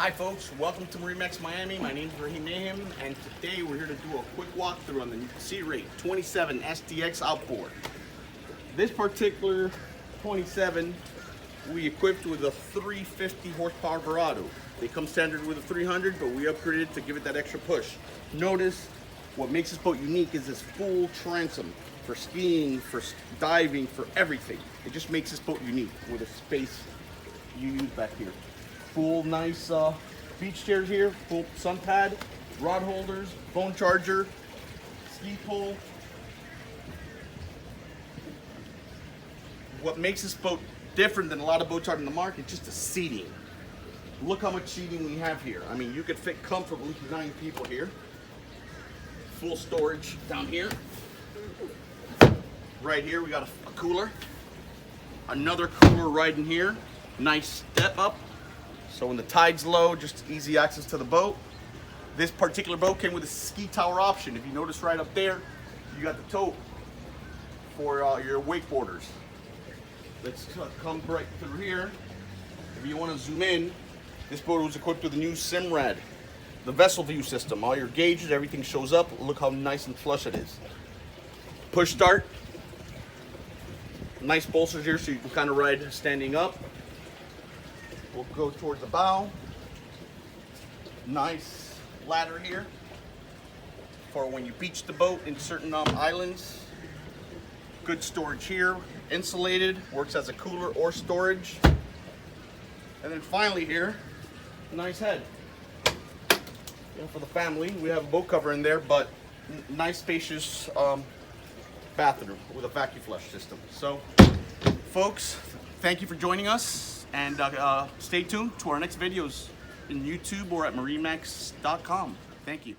Hi folks, welcome to MarineMax Miami. My name is MarineMax, and today we're here to do a quick walkthrough on the Sea Rate 27 SDX outboard. This particular 27 we equipped with a 350 horsepower Verado. They come standard with a 300, but we upgraded to give it that extra push. Notice what makes this boat unique is this full transom for skiing, for diving, for everything. It just makes this boat unique with a space you use back here. Full nice beach chairs here, full sun pad, rod holders, phone charger, ski pole. What makes this boat different than a lot of boats out in the market, just the seating. Look how much seating we have here. I mean, you could fit comfortably 9 people here. Full storage down here. Right here we got a cooler. Another cooler right in here. Nice step up. So when the tide's low, just easy access to the boat. This particular boat came with a ski tower option. If you notice right up there, you got the tote for your wakeboarders. Let's come right through here. If you want to zoom in, this boat was equipped with a new Simrad, the vessel view system. All your gauges, everything shows up. Look how nice and flush it is. Push start. Nice bolsters here so you can kind of ride standing up. We'll go towards the bow. Nice ladder here for when you beach the boat in certain islands. Good storage here. Insulated, works as a cooler or storage. And then finally here, nice head. For the family, we have a boat cover in there, but nice spacious bathroom with a vacuum flush system. So, folks, thank you for joining us. And stay tuned to our next videos in YouTube or at MarineMax.com. Thank you.